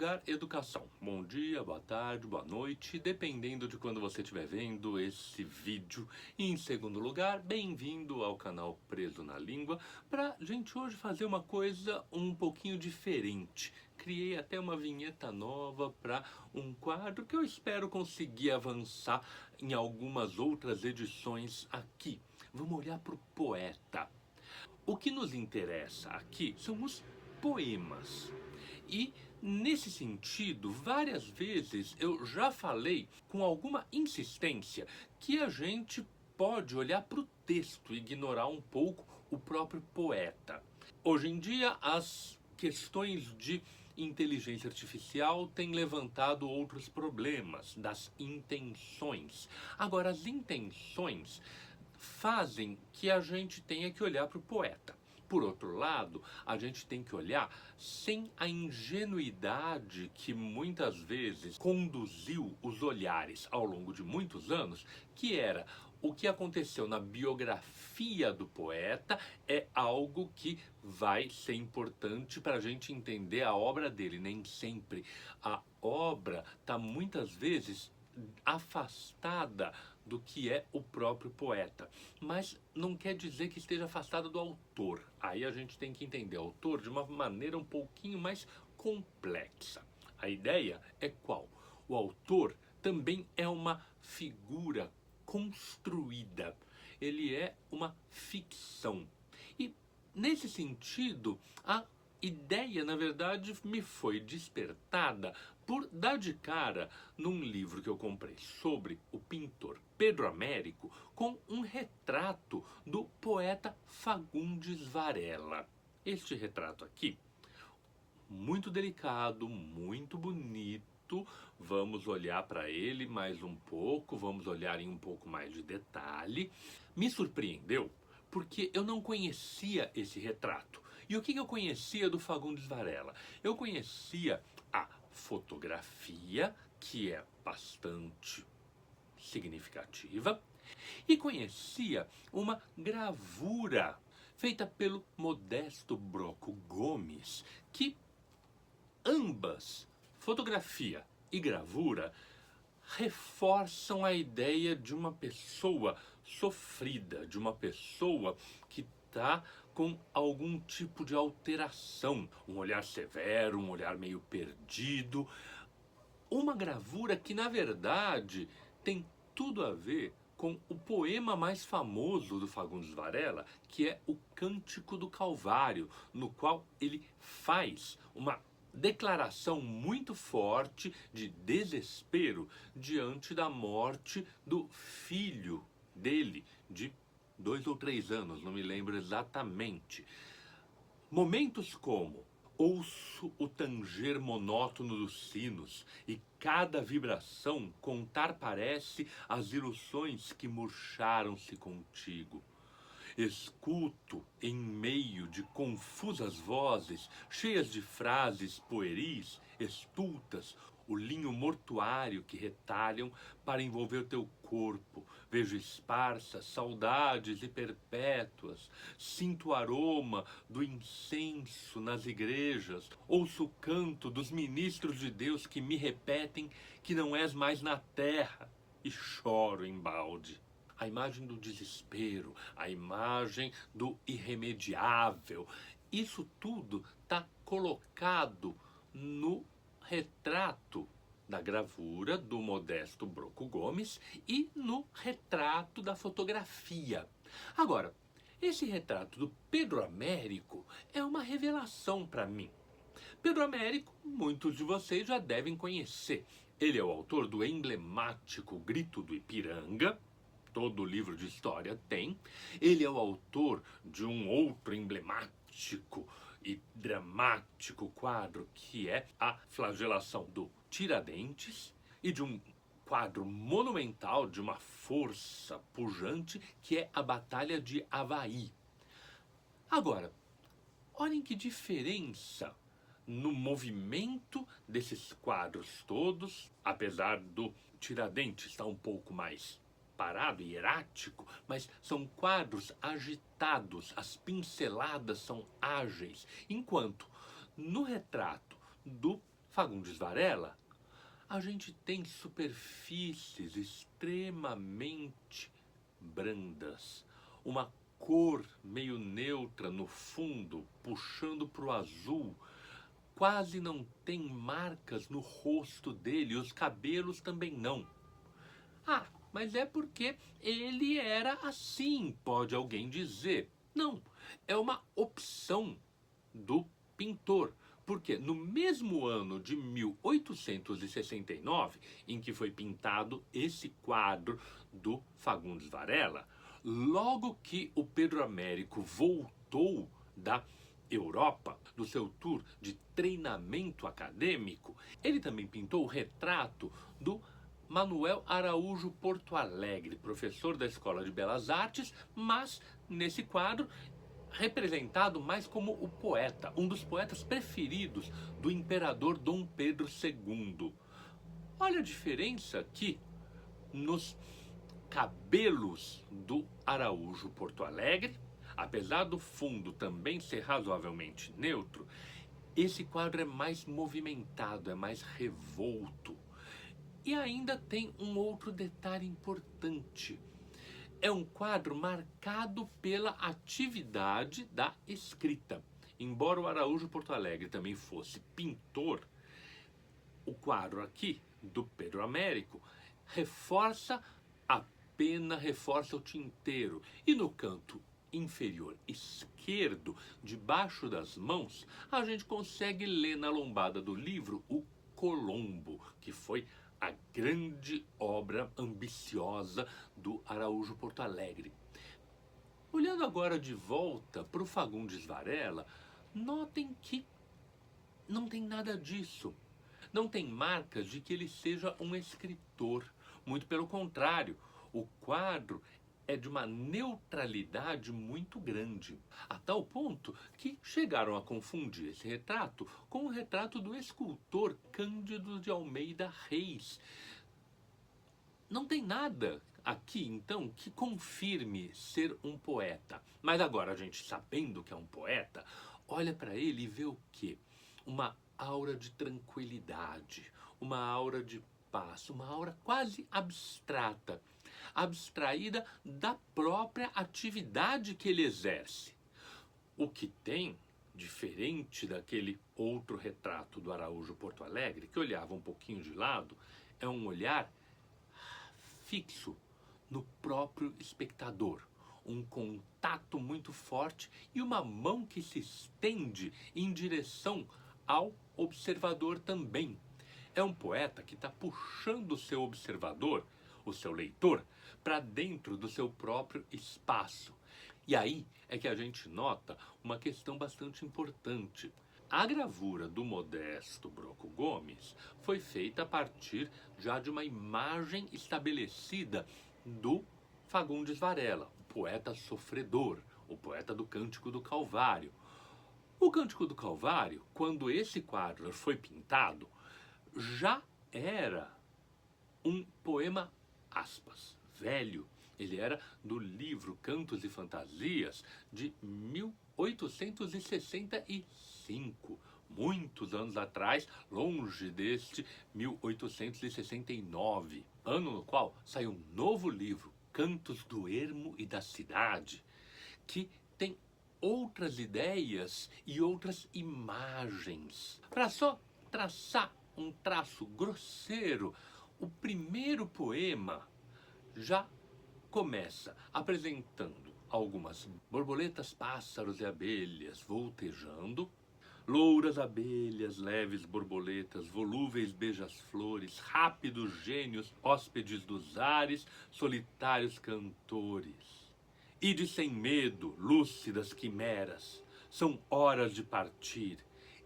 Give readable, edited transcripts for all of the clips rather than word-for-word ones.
lugar, educação. Bom dia, boa tarde, boa noite, dependendo de quando você estiver vendo esse vídeo. E em segundo lugar, bem-vindo ao canal Preso na Língua, pra gente hoje fazer uma coisa um pouquinho diferente. Criei até uma vinheta nova para um quadro que eu espero conseguir avançar em algumas outras edições aqui. Vamos olhar para o poeta. O que nos interessa aqui são os poemas. E, nesse sentido, várias vezes eu já falei com alguma insistência que a gente pode olhar para o texto e ignorar um pouco o próprio poeta. Hoje em dia, as questões de inteligência artificial têm levantado outros problemas, das intenções. Agora, as intenções fazem que a gente tenha que olhar para o poeta. Por outro lado, a gente tem que olhar sem a ingenuidade que muitas vezes conduziu os olhares ao longo de muitos anos, que era o que aconteceu na biografia do poeta é algo que vai ser importante para a gente entender a obra dele. Nem sempre a obra está muitas vezes afastada do que é o próprio poeta, mas não quer dizer que esteja afastada do autor. Aí a gente tem que entender o autor de uma maneira um pouquinho mais complexa. A ideia é qual? O autor também é uma figura construída, ele é uma ficção. E nesse sentido, a ideia, na verdade, me foi despertada por dar de cara num livro que eu comprei sobre o pintor Pedro Américo com um retrato do poeta Fagundes Varela. Este retrato aqui, muito delicado, muito bonito. Vamos olhar para ele mais um pouco, vamos olhar em um pouco mais de detalhe. Me surpreendeu porque eu não conhecia esse retrato. E o que eu conhecia do Fagundes Varela? Eu conhecia a fotografia, que é bastante significativa, e conhecia uma gravura feita pelo Modesto Broco Gomes, que ambas, fotografia e gravura, reforçam a ideia de uma pessoa sofrida, de uma pessoa que está com algum tipo de alteração, um olhar severo, um olhar meio perdido. Uma gravura que, na verdade, tem tudo a ver com o poema mais famoso do Fagundes Varela, que é o Cântico do Calvário, no qual ele faz uma declaração muito forte de desespero diante da morte do filho dele, de 2 ou 3 anos, não me lembro exatamente. Momentos como: ouço o tanger monótono dos sinos, e cada vibração contar parece as ilusões que murcharam-se contigo. Escuto, em meio de confusas vozes, cheias de frases pueris, estultas, o linho mortuário que retalham para envolver teu corpo. Vejo esparsas saudades e perpétuas. Sinto o aroma do incenso nas igrejas. Ouço o canto dos ministros de Deus que me repetem que não és mais na terra. E choro embalde. A imagem do desespero, a imagem do irremediável, isso tudo está colocado no retrato da gravura do Modesto Broco Gomes e no retrato da fotografia. Agora, esse retrato do Pedro Américo é uma revelação para mim. Pedro Américo, muitos de vocês já devem conhecer. Ele é o autor do emblemático Grito do Ipiranga. Todo livro de história tem. Ele é o autor de um outro emblemático e dramático quadro que é a flagelação do Tiradentes, e de um quadro monumental de uma força pujante que é a Batalha de Avaí. Agora, olhem que diferença no movimento desses quadros todos, apesar do Tiradentes estar um pouco mais parado e erático, mas são quadros agitados, as pinceladas são ágeis, enquanto no retrato do Fagundes Varela, a gente tem superfícies extremamente brandas, uma cor meio neutra no fundo, puxando para o azul, quase não tem marcas no rosto dele, os cabelos também não. Ah, mas é porque ele era assim, pode alguém dizer. Não, é uma opção do pintor. Porque no mesmo ano de 1869, em que foi pintado esse quadro do Fagundes Varela, logo que o Pedro Américo voltou da Europa, do seu tour de treinamento acadêmico, ele também pintou o retrato do Manuel Araújo Porto Alegre, professor da Escola de Belas Artes, mas nesse quadro representado mais como o poeta, um dos poetas preferidos do imperador Dom Pedro II. Olha a diferença aqui nos cabelos do Araújo Porto Alegre, apesar do fundo também ser razoavelmente neutro, esse quadro é mais movimentado, é mais revolto. E ainda tem um outro detalhe importante. É um quadro marcado pela atividade da escrita. Embora o Araújo Porto Alegre também fosse pintor, o quadro aqui do Pedro Américo reforça a pena, reforça o tinteiro. E no canto inferior esquerdo, debaixo das mãos, a gente consegue ler na lombada do livro o Colombo, que foi a grande obra ambiciosa do Araújo Porto Alegre. Olhando agora de volta para o Fagundes Varela, notem que não tem nada disso. Não tem marcas de que ele seja um escritor. Muito pelo contrário, o quadro é de uma neutralidade muito grande, a tal ponto que chegaram a confundir esse retrato com o retrato do escultor Cândido de Almeida Reis. Não tem nada aqui, então, que confirme ser um poeta. Mas agora a gente, sabendo que é um poeta, olha para ele e vê o quê? Uma aura de tranquilidade, uma aura de paz, uma aura quase abstrata, abstraída da própria atividade que ele exerce. O que tem, diferente daquele outro retrato do Araújo Porto Alegre, que olhava um pouquinho de lado, é um olhar fixo no próprio espectador, um contato muito forte e uma mão que se estende em direção ao observador também. É um poeta que está puxando o seu observador, o seu leitor, para dentro do seu próprio espaço. E aí é que a gente nota uma questão bastante importante. A gravura do Modesto Broco Gomes foi feita a partir já de uma imagem estabelecida do Fagundes Varela, o poeta sofredor, o poeta do Cântico do Calvário. O Cântico do Calvário, quando esse quadro foi pintado, já era um poema, aspas, velho. Ele era do livro Cantos e Fantasias de 1865, muitos anos atrás, longe deste 1869, ano no qual saiu um novo livro, Cantos do Ermo e da Cidade, que tem outras ideias e outras imagens. Para só traçar um traço grosseiro, o primeiro poema já começa apresentando algumas borboletas, pássaros e abelhas voltejando, louras abelhas, leves borboletas, volúveis beijas-flores, rápidos gênios, hóspedes dos ares, solitários cantores. Ide sem medo, lúcidas quimeras, são horas de partir.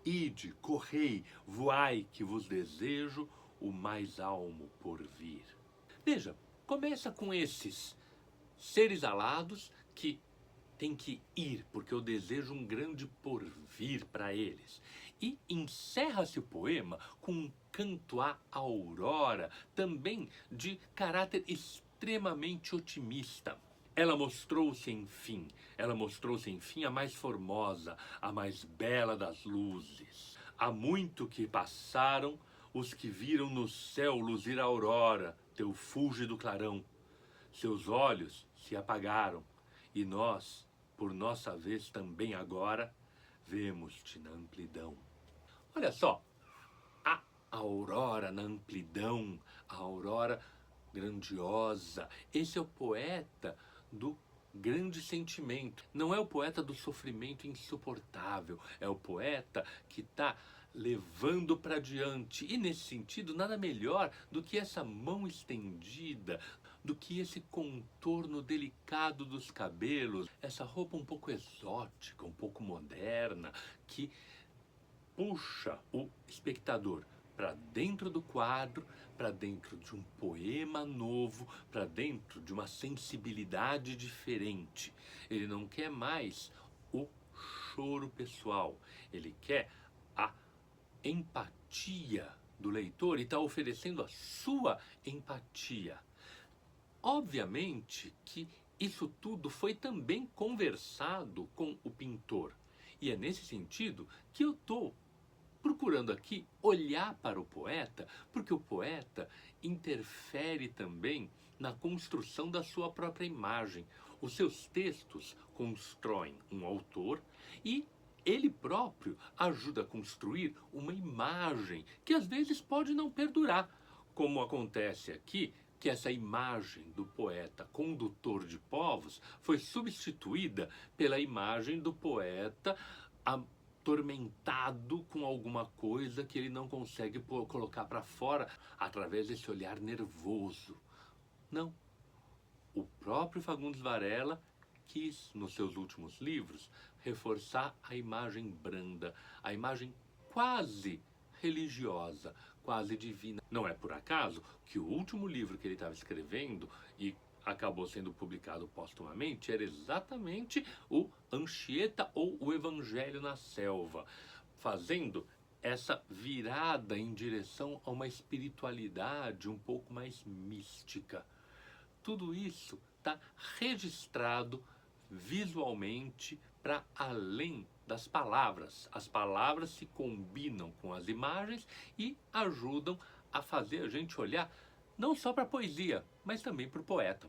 Ide, correi, voai, que vos desejo o mais almo por vir. Veja, começa com esses seres alados que têm que ir, porque eu desejo um grande porvir para eles. E encerra-se o poema com um canto à aurora, também de caráter extremamente otimista. Ela mostrou-se enfim a mais formosa, a mais bela das luzes. Há muito que passaram os que viram no céu luzir a aurora, teu fúlgido clarão. Seus olhos se apagaram, e nós, por nossa vez também agora, vemos-te na amplidão. Olha só, a aurora na amplidão, a aurora grandiosa. Esse é o poeta do grande sentimento. Não é o poeta do sofrimento insuportável. É o poeta que está levando para diante. E nesse sentido, nada melhor do que essa mão estendida, do que esse contorno delicado dos cabelos, essa roupa um pouco exótica, um pouco moderna, que puxa o espectador para dentro do quadro, para dentro de um poema novo, para dentro de uma sensibilidade diferente. Ele não quer mais o choro pessoal, ele quer a empatia do leitor e está oferecendo a sua empatia. Obviamente que isso tudo foi também conversado com o pintor. E é nesse sentido que eu estou procurando aqui olhar para o poeta, porque o poeta interfere também na construção da sua própria imagem. Os seus textos constroem um autor e ele próprio ajuda a construir uma imagem que às vezes pode não perdurar, como acontece aqui, que essa imagem do poeta condutor de povos foi substituída pela imagem do poeta atormentado com alguma coisa que ele não consegue colocar para fora através desse olhar nervoso. Não. O próprio Fagundes Varela quis, nos seus últimos livros, reforçar a imagem branda, a imagem quase religiosa, quase divina. Não é por acaso que o último livro que ele estava escrevendo e acabou sendo publicado póstumamente era exatamente o Anchieta ou o Evangelho na Selva, fazendo essa virada em direção a uma espiritualidade um pouco mais mística. Tudo isso está registrado visualmente para além das palavras. As palavras se combinam com as imagens e ajudam a fazer a gente olhar não só para a poesia, mas também para o poeta.